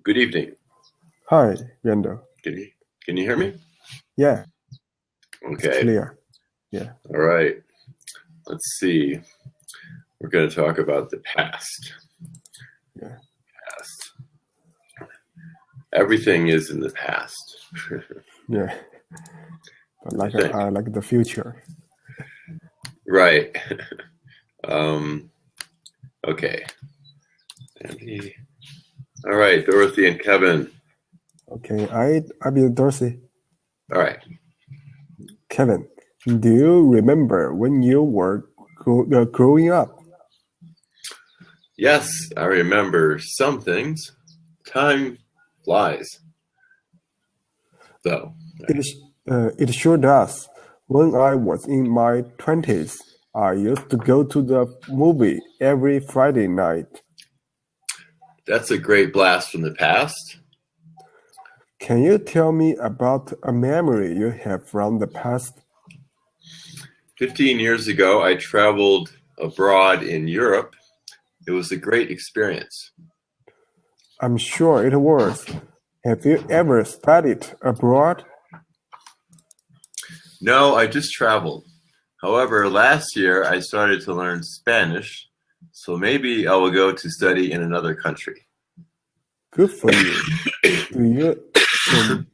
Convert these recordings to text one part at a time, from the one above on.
Good evening. Hi, Randall. Can you hear me? Yeah, it's Okay. clear. Yeah. All right. Let's see. We're going to talk about the past. Yeah. Past. Everything is in the past. Yeah. But I think. like the future. Right. Okay. Andy. All right, Dorothy and Kevin. Okay, I'll be Dorsey. All right. Kevin, do you remember when you were growing up? Yes, I remember some things. Time flies, though. It sure does. When I was in my 20s, I used to go to the movie every Friday night. That's a great blast from the past. Can you tell me about a memory you have from the past? 15 years ago, I traveled abroad in Europe. It was a great experience. I'm sure it was. Have you ever studied abroad? No, I just traveled. However, last year I started to learn Spanish, so maybe I will go to study in another country. Good for you. Do you,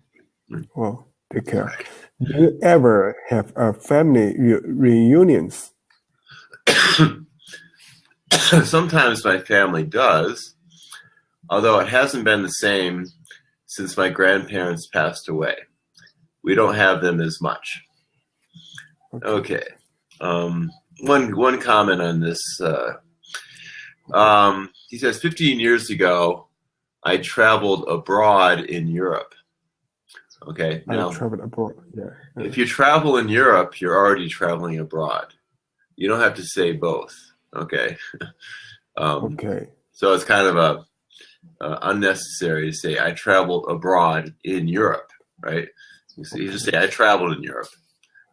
well, take care. Do you ever have a family reunions? Sometimes my family does, although it hasn't been the same since my grandparents passed away. We don't have them as much. Okay. One comment on this. He says 15 years ago, I traveled abroad in Europe. Okay. Now, I traveled abroad. Yeah. if you travel in Europe, you're already traveling abroad. You don't have to say both. Okay. Okay. So it's kind of unnecessary to say I traveled abroad in Europe, right? You just say I traveled in Europe.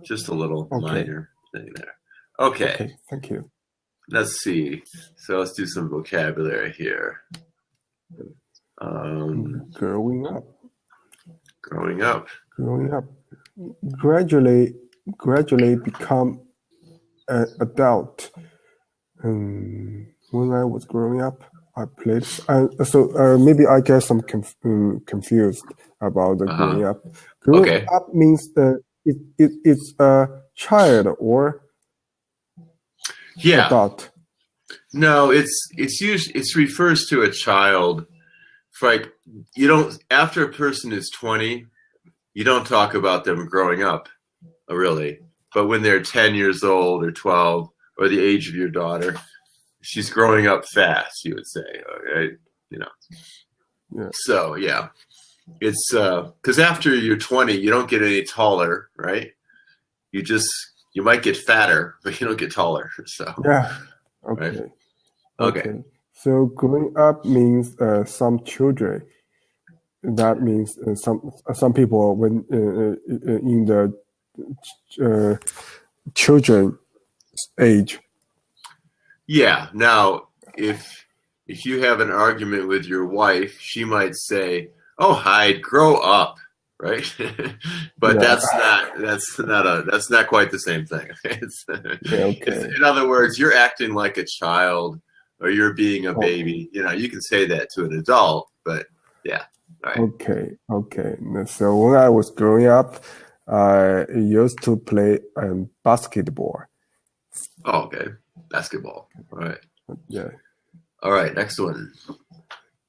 Just a little minor thing there. Okay. Thank you. Let's see. So let's do some vocabulary here. Growing up. Growing up. Growing up. Gradually become an adult. When I was growing up, I played. Maybe I get some confused about the growing up. Growing up means it's a child or adult. No, it refers to a child. Like you don't, after a person is 20, you don't talk about them growing up, really. But when they're 10 years old or 12 or the age of your daughter, she's growing up fast, you would say. Okay? You know. Yeah. So yeah, it's because after you're 20, you don't get any taller, right? You might get fatter, but you don't get taller. So yeah. Okay. Right? Okay. So growing up means some children. That means some people when in the children age. Yeah. Now, if you have an argument with your wife, she might say, "Oh, Hyde, grow up," right? But that's not quite the same thing. In other words, you're acting like a child, or you're being a baby. You know, you can say that to an adult, but yeah. Right. Okay. So when I was growing up, I used to play basketball. Oh, okay. Basketball. All right. Yeah. All right. Next one.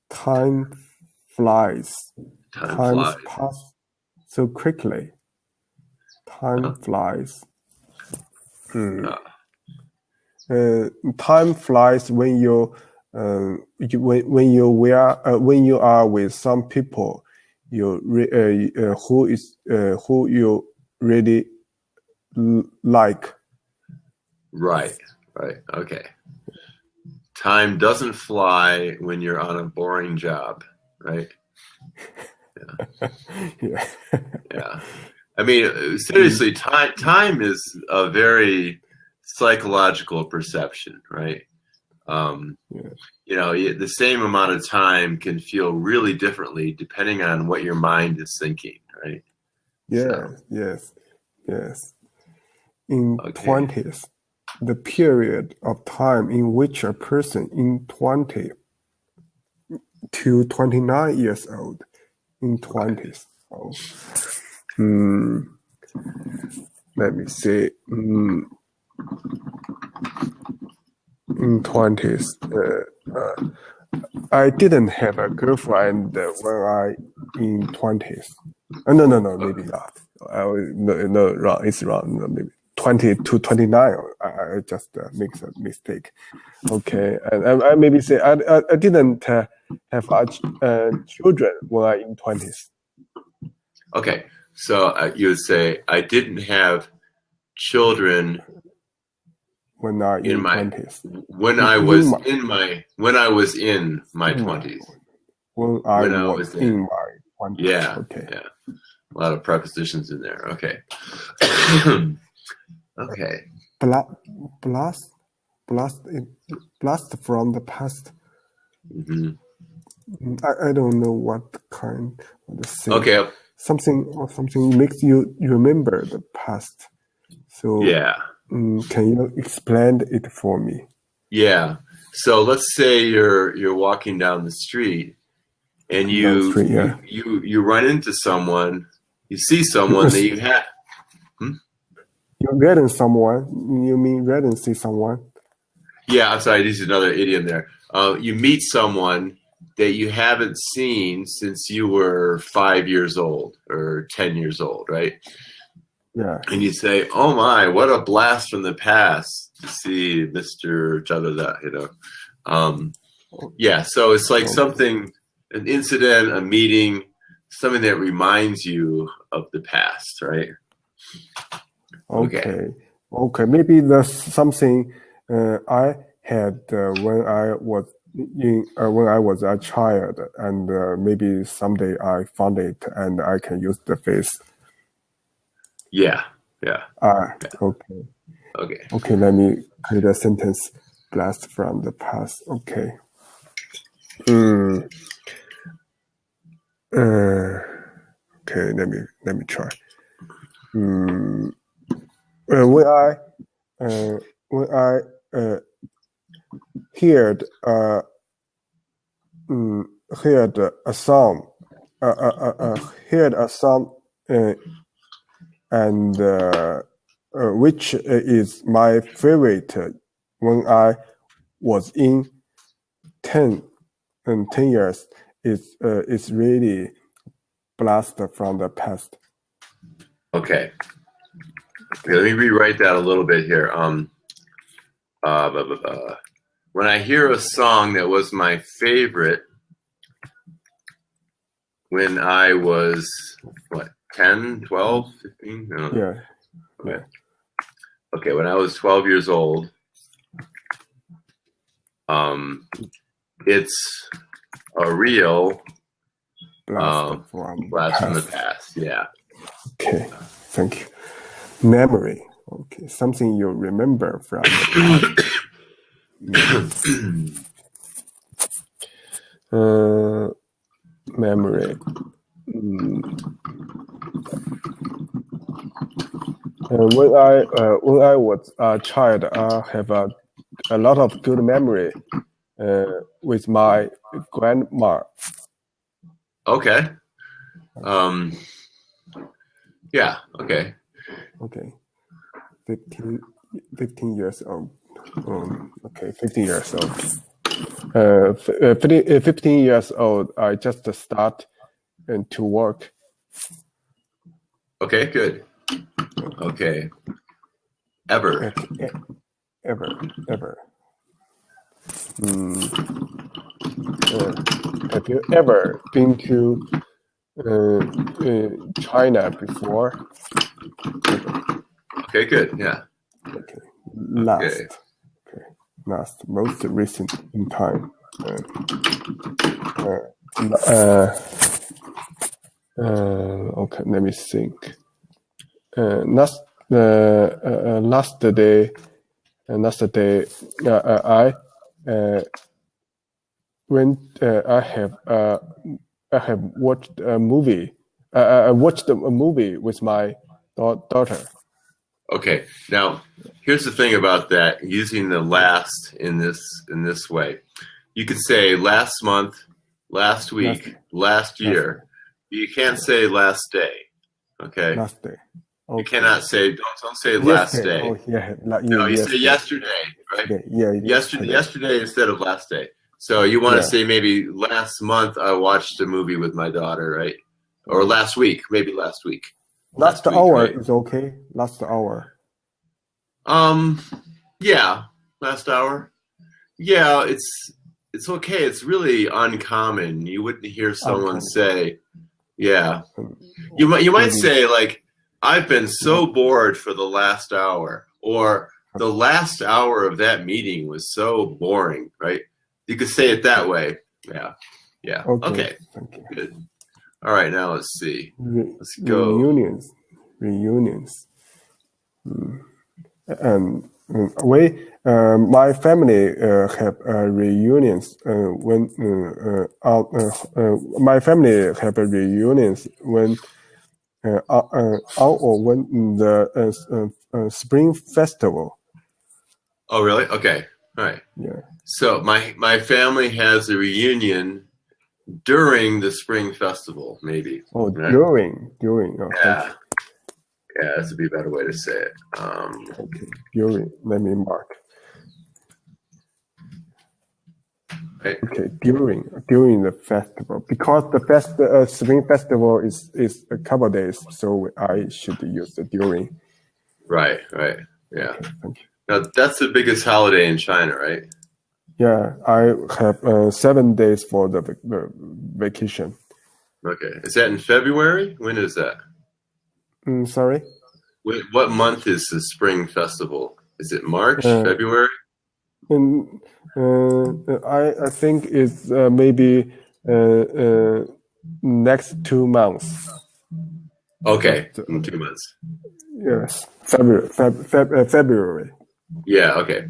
Time flies. Time pass so quickly. Time flies. Time flies when you are with some people who you really like. Right. Okay. Time doesn't fly when you're on a boring job, right? Yeah. Yeah. I mean, seriously, time is a very psychological perception, right? The same amount of time can feel really differently depending on what your mind is thinking, right? Yes, yes. In 20s, the period of time in which a person in 20 to 29 years old in 20s. Let me see. In 20s, I didn't have a girlfriend when I in 20s. No, maybe not. No, wrong. It's wrong. No, maybe 20 to 29. I just make a mistake. Okay, and I maybe say I didn't have children when I in 20s. Okay, so you would say I didn't have children when I in my 20s. When I was in my 20s. When I was in my 20s. Yeah. Okay. Yeah. A lot of prepositions in there. Okay. Okay. Blast from the past. Mm-hmm. I don't know what kind of the thing. Okay. Something makes you remember the past. So yeah. Can you explain it for me? Yeah. So let's say you're walking down the street and you run into someone, you see someone that you had. You read in someone? You mean read and see someone? Yeah, I'm sorry. This is another idiom there. You meet someone that you haven't seen since you were 5 years old or 10 years old, right? Yeah. And you say, "Oh my, what a blast from the past to see Mr. Da-da-da," Yeah, so it's like something, an incident, a meeting, something that reminds you of the past, right? Okay. Maybe there's something I had when I was a child, and maybe someday I found it and I can use the face. Yeah. Okay, let me create a sentence. Blast from the past. Okay. Okay, let me try. When I heard a song, and which is my favorite when I was in 10 years. It's really blast from the past. Okay. Let me rewrite that a little bit here. When I hear a song that was my favorite when I was, 10, 12, 15? I don't know. Yeah. Okay. Okay, when I was 12 years old, it's a real blast from the past. Yeah. Okay, thank you. Memory. Okay, something you remember from the past. Memory. When I was a child, I have a lot of good memory with my grandma. Okay. Yeah. Okay. Okay. 15 years old. Okay, 15 years old. 15 years old, I just start to work. Okay, good. Okay. Ever. Have you ever been to China before? Okay, good. Yeah. Okay. Last, most recent in time. Okay, let me think. Last day, I when I have watched a movie. I watched a movie with my daughter. Okay. Now, here's the thing about that. Using the last in this way, you could say last month, last week, last year. You can't say last day. Okay. Last day. Okay. You cannot say don't say last day. Oh yeah. No, you say yesterday, right? Yeah. Yesterday instead of last day. So you want to say maybe last month I watched a movie with my daughter, right? Or last week, maybe last week. Last hour right? Is okay. Last hour. Yeah, last hour. Yeah, it's okay. It's really uncommon. You wouldn't hear someone say, yeah. You might say like, I've been so bored for the last hour, or the last hour of that meeting was so boring, right? You could say it that way. Yeah. Okay. Good. All right, now let's see. Let's go. Reunions. My family have reunions when my family have reunions when or when the spring festival. Oh, really? Okay. All right. Yeah. So my family has a reunion during the spring festival, maybe. Oh, right? during. Oh, yeah. Yeah, that's would be a better way to say it. Okay, during. Let me mark. Right. Okay, during the festival, because the spring festival is a couple of days, so I should use the during. Right. Yeah. Okay, thank you. Now that's the biggest holiday in China, right? Yeah, I have 7 days for the vacation. Okay, is that in February? When is that? Sorry? What month is the spring festival? Is it March, February? I think it's maybe next 2 months. Okay, in 2 months. Yes, February. Yeah. Okay.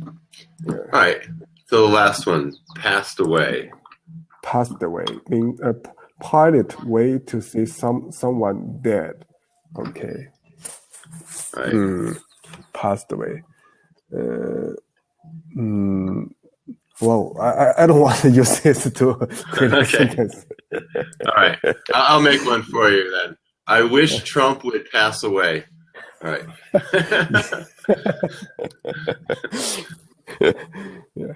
Yeah. All right. So the last one, passed away. Passed away, mean a pilot way to see someone dead. Okay. Right. Passed away. Well, I don't want to use this to create a sentence. All right. I'll make one for you then. I wish Trump would pass away. All right. Yeah.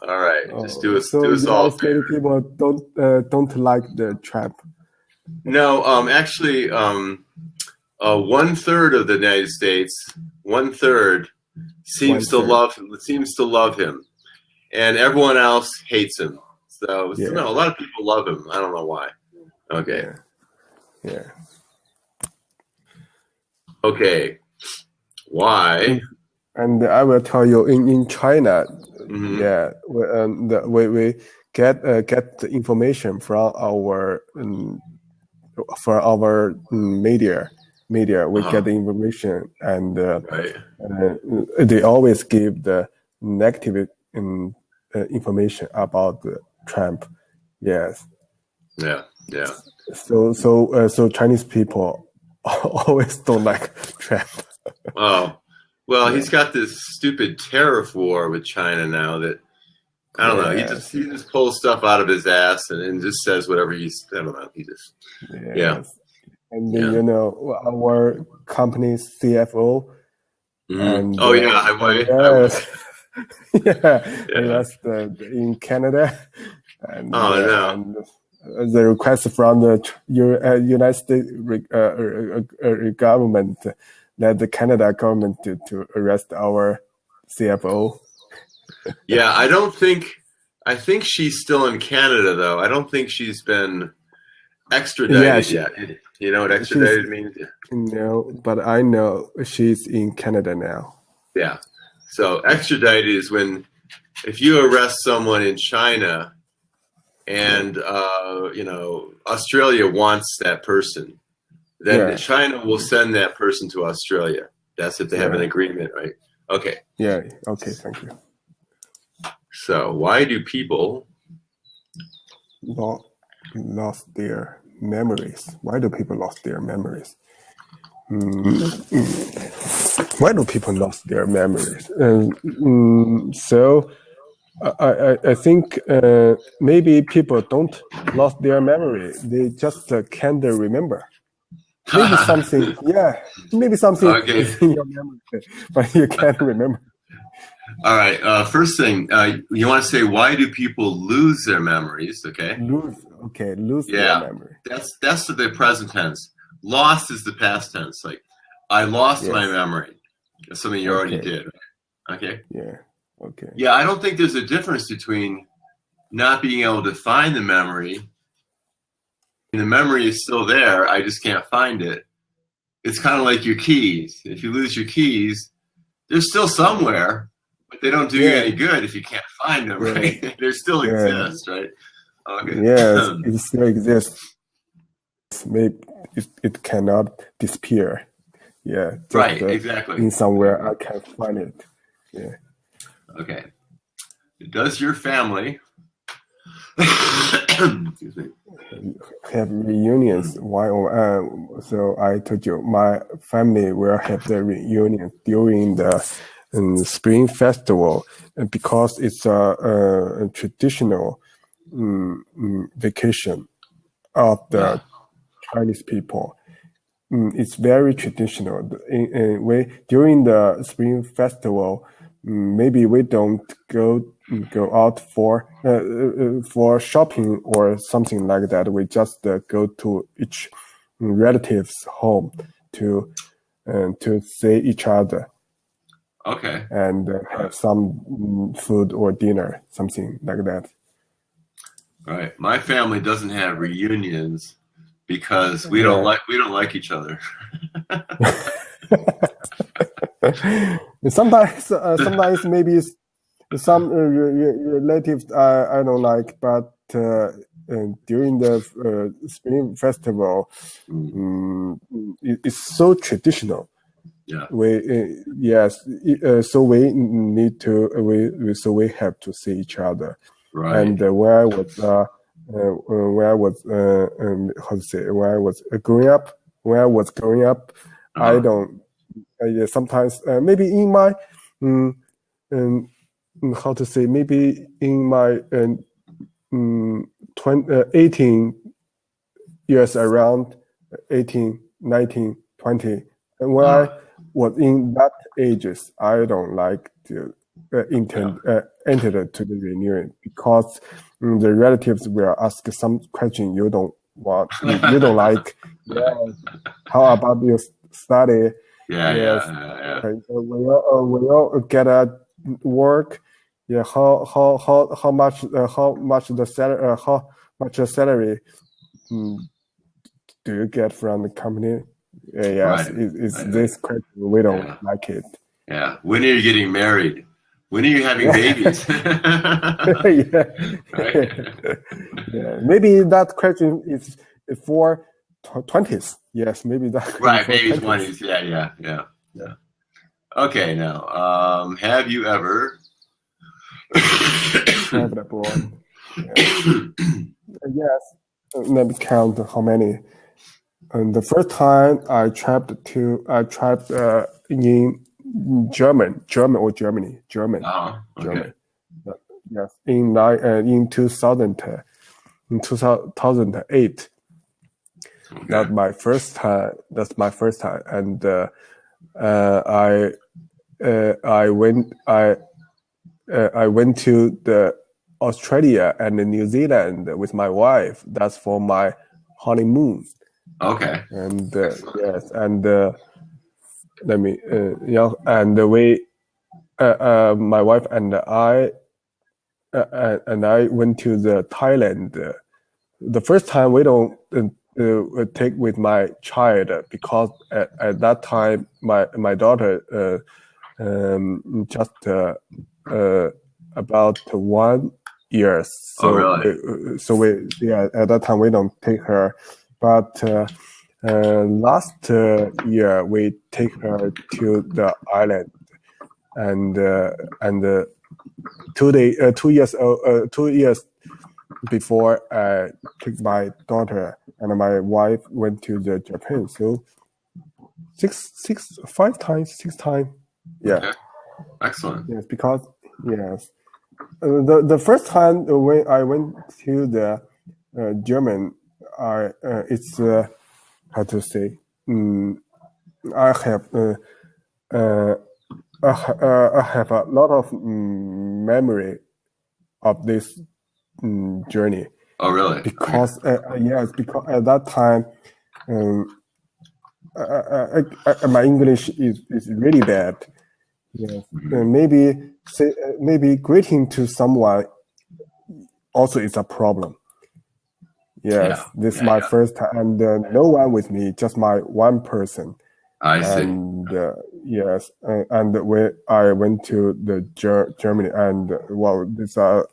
All right. Just do us all. So people don't like the Trump. No, actually, 1/3 of the United States, 1/3 seems to love him, and everyone else hates him. So no, a lot of people love him. I don't know why. Okay. Yeah. Okay. Why? And I will tell you in China, we get the information from our media. We get the information, and they always give the negative information about Trump. Yes. Yeah. So Chinese people always don't like Trump. Oh, well, he's got this stupid tariff war with China now that I don't know. He just pulls stuff out of his ass and just says whatever I don't know. He just And then, you know, our company's CFO. And that's in Canada. And, and the request from the United States government that the Canada government to arrest our CFO. Yeah, I think she's still in Canada though. I don't think she's been extradited yet. You know what extradited means? No, but I know she's in Canada now. Yeah. So extradited is if you arrest someone in China and Australia wants that person, then China will send that person to Australia. That's if they have an agreement, right? Okay. Yeah. Okay. Thank you. So why do people lost their memories? Why do people lost their memories? Why do people lost their memories? So I think maybe people don't lost their memory. They just can't remember. Maybe something, maybe something Okay. is in your memory, but you can't remember. All right. First thing, you want to say, why do people lose their memories? Okay. Lose their memory. That's the present tense. Lost is the past tense. Like, I lost my memory. That's something you already did. Okay. Yeah. Okay. Yeah, I don't think there's a difference between not being able to find the memory. And the memory is still there. I just can't find it. It's kind of like your keys. If you lose your keys, they're still somewhere, but they don't do you any good if you can't find them, right? They still exist, right? Okay. Yes, it still exists. Maybe it cannot disappear. Yeah. Just, right, exactly. In somewhere I can find it. Yeah. Okay. Does your family excuse me, have reunions? Why? So I told you, my family will have the reunion during the Spring Festival, because it's a traditional vacation of the Chinese people. It's very traditional. During the Spring Festival, maybe we don't go out for shopping or something like that. We just go to each relative's home to see each other. Okay. And have some food or dinner, something like that. Right. My family doesn't have reunions because we don't like each other. Sometimes maybe some relatives I don't like, but during the Spring Festival, it's so traditional. Yeah. So we need to so we have to see each other. Right. And where I was growing up, I don't. Sometimes maybe in my how to say, maybe in my 18 years, around 18, 19, 20, and when I was in that ages, I don't like to enter to the reunion, because the relatives will ask some question you don't want, you don't like. How about your study? Okay. We all get a work. How much the salary? How much the salary do you get from the company? It's this question. We don't like it. Yeah. When are you getting married? When are you having babies? Maybe that question is for 20s. Yes, maybe that. Right, maybe 20s. Yeah. Okay, now, have you ever traveled abroad? Yes. Let me count how many. And the first time I traveled in Germany. Oh, okay. Yes, in 2008. Okay. That's my first time, and I went to the Australia and New Zealand with my wife. That's for my honeymoon. Okay. And yes, and let me and we my wife and I went to the Thailand. The first time we don't take with my child, because at that time my daughter just about 1 year. So really? At that time we don't take her, but last year we take her to the island, and 2 years before I took my daughter and my wife went to the Japan. So 5 times, 6 times. Yeah. Okay. Excellent. Yes, because yes, the first time when I went to the German, it's how to say. I have I have a lot of memory of this journey. Oh, really? Because yes, because at that time, my English is really bad. Yes, maybe greeting to someone also is a problem. Yes, this is my first time, and no one with me, just my one person. I see. And yes, and when I went to the Germany, and well, this but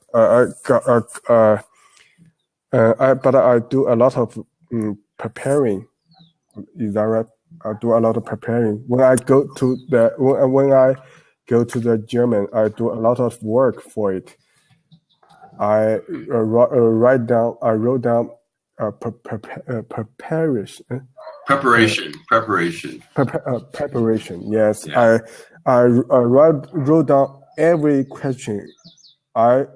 I do a lot of preparing. Is that right? I do a lot of preparing. When I go to the German, I do a lot of work for it. I wrote down preparation. Yes, yeah. I wrote down every question I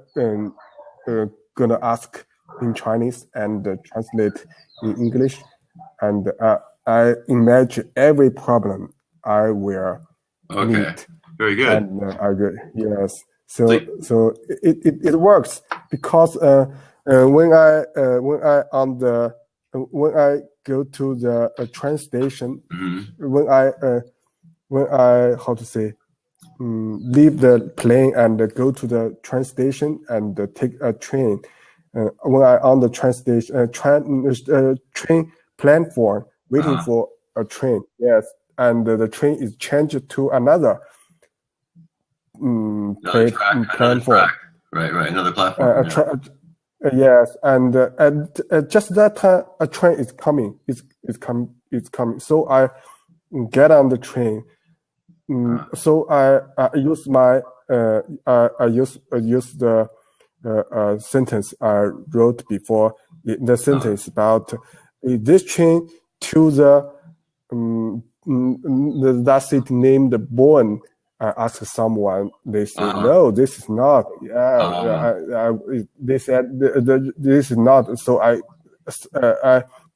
gonna ask in Chinese and translate in English, and I imagine every problem I will meet. Very good. And yes. So it works because when I go to the train station, when I how to say leave the plane and go to the train station and take a train. When I on the train station, train platform waiting for a train. Yes, and the train is changed to another. Platform. Right, another platform. Yes, and just that time a train is coming. It's coming. So I get on the train. So I use my I use the sentence I wrote before. The sentence about this train to the that city named Bonn. I asked someone. They said, "No, this is not." They said, "This is not." So I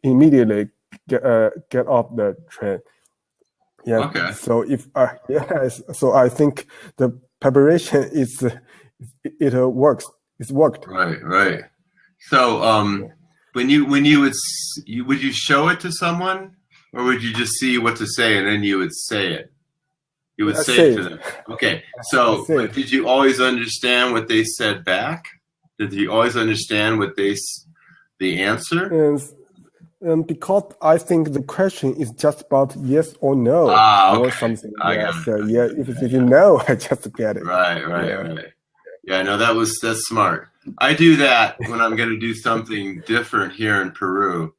immediately get off the train. Yeah. Okay. So so I think the preparation it works. It's worked. Right. So when you would you show it to someone, or would you just see what to say and then you would say it? You would say it to them. Okay. So, but did you always understand what they said back? Did you always understand what the answer? And because I think the question is just about yes or no or something. If you know, I just get it. Right. Yeah, no, that's smart. I do that when I'm going to do something different here in Peru.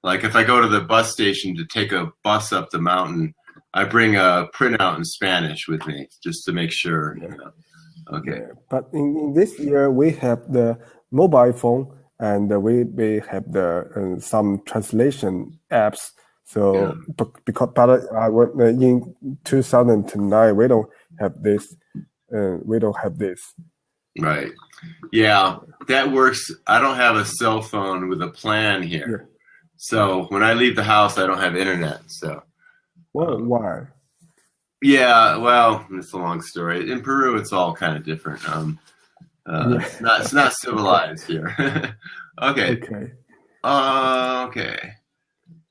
Like if I go to the bus station to take a bus up the mountain, I bring a printout in Spanish with me just to make sure. You know. Okay. But in this year, we have the mobile phone and we have the some translation apps. So because in 2009, we don't have this. Right. Yeah, that works. I don't have a cell phone with a plan here. Yeah. So when I leave the house, I don't have internet. So. Well, why? Yeah, well, it's a long story. In Peru, it's all kind of different. It's not civilized here. Okay.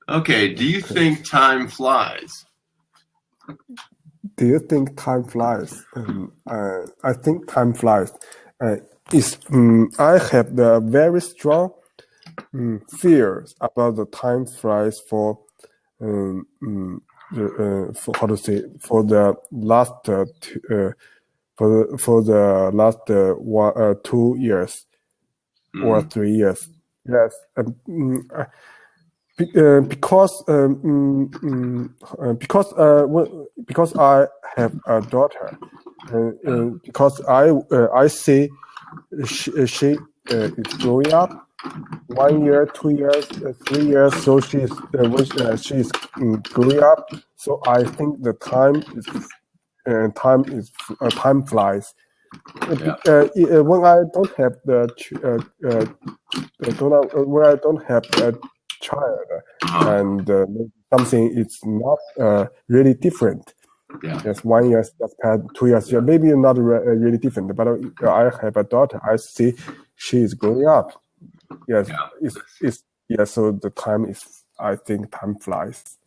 Okay. Do you think time flies? Do you think time flies? I think time flies. I have the very strong fears about the time flies for the last 2 years or 3 years. Yes, because I have a daughter, because I see she is growing up 1 year, 2 years, 3 years. So she's growing up. So I think the time flies. When I don't have when I don't have a child, and something is not really different. Yes, 1 year just passed, 2 years, maybe not really different. But I have a daughter. I see she is growing up. Yes, so the time is. I think time flies.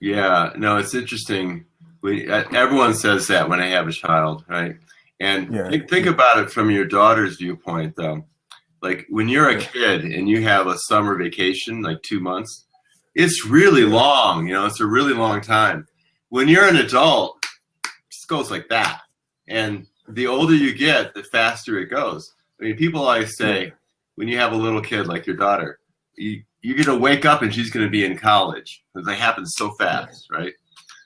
Yeah, no, it's interesting. Everyone says that when I have a child, right? And think about it from your daughter's viewpoint, though. Like when you're a kid and you have a summer vacation, like 2 months, it's really long. It's a really long time. When you're an adult, it just goes like that. And the older you get, the faster it goes. I mean, people always say, when you have a little kid like your daughter, you're going to wake up and she's going to be in college. Because it happens so fast, right?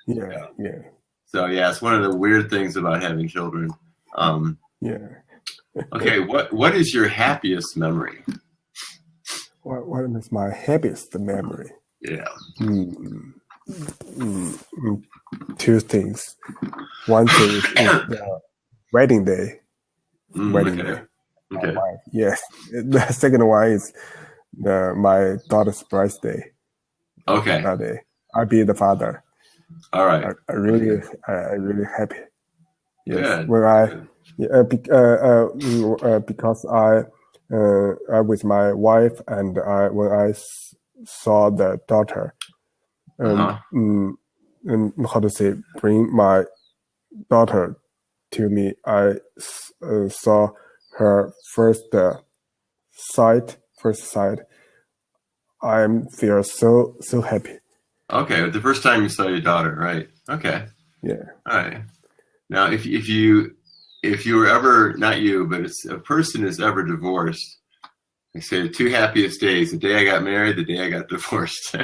Yeah. So, it's one of the weird things about having children. Okay, what is your happiest memory? What is my happiest memory? Yeah. Two things. One thing is the wedding day. Day. Okay. Yes. The second one is my daughter's birthday. Okay. That day, I'll be the father. All right. I really happy. Yes. Good. When because I with my wife and when I saw the daughter, how to say, bring my daughter to me, I saw her first sight. I feel so happy. Okay, the first time you saw your daughter, right? Okay. Yeah. All right. Now, if you were ever, not you, but if a person is ever divorced, they say the 2 happiest days: the day I got married, the day I got divorced.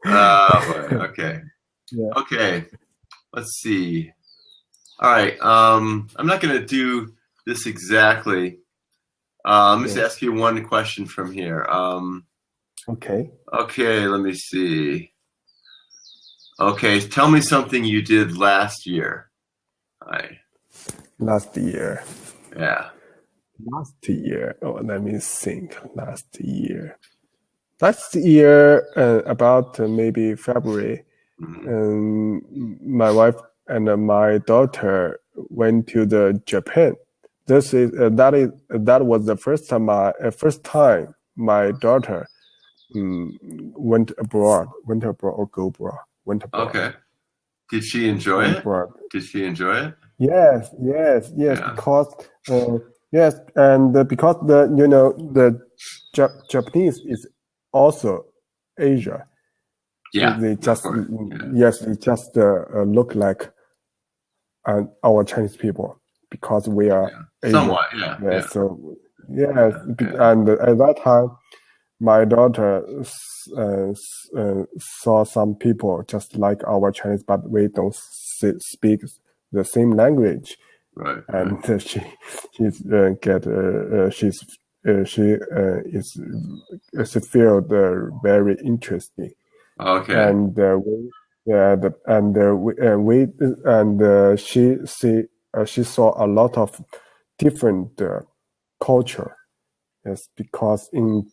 Oh boy. Okay. Yeah. Okay. Let's see. All right. I'm not going to do this exactly. Let me just ask you one question from here. Okay. Okay. Let me see. Okay. Tell me something you did last year. All right. Last year. Yeah. Last year. Oh, let me think. Last year, about maybe February, my wife and my daughter went to the Japan. That was the first time my daughter went abroad. Okay. Did she enjoy it? Did she enjoy it? Yes. Because and because the Japanese is also Asia. Yeah. They just they just look like our Chinese people because we are Asian. Somewhat. Yeah. So and at that time, my daughter saw some people just like our Chinese, but we don't speak the same language. Right. And she feel very interesting. Okay. And she saw a lot of different culture. Yes, because in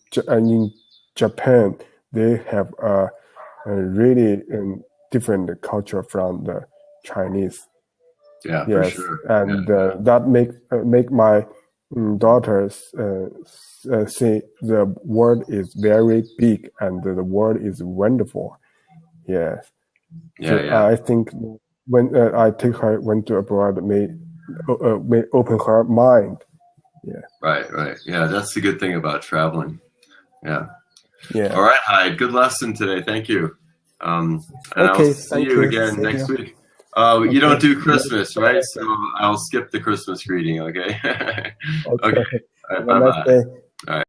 Japan they have a really different culture from the Chinese. Yeah, yes, for sure. And that make my daughters see the world is very big and the world is wonderful. Yes. I think when I take her went to abroad may open her mind. Yeah. Right. Yeah, that's the good thing about traveling. Yeah. Yeah. All right, Hyde. Good lesson today. Thank you. And okay. I'll see you again next week. You don't do Christmas, right? So I'll skip the Christmas greeting. Okay. Okay. All right, bye-bye. All right.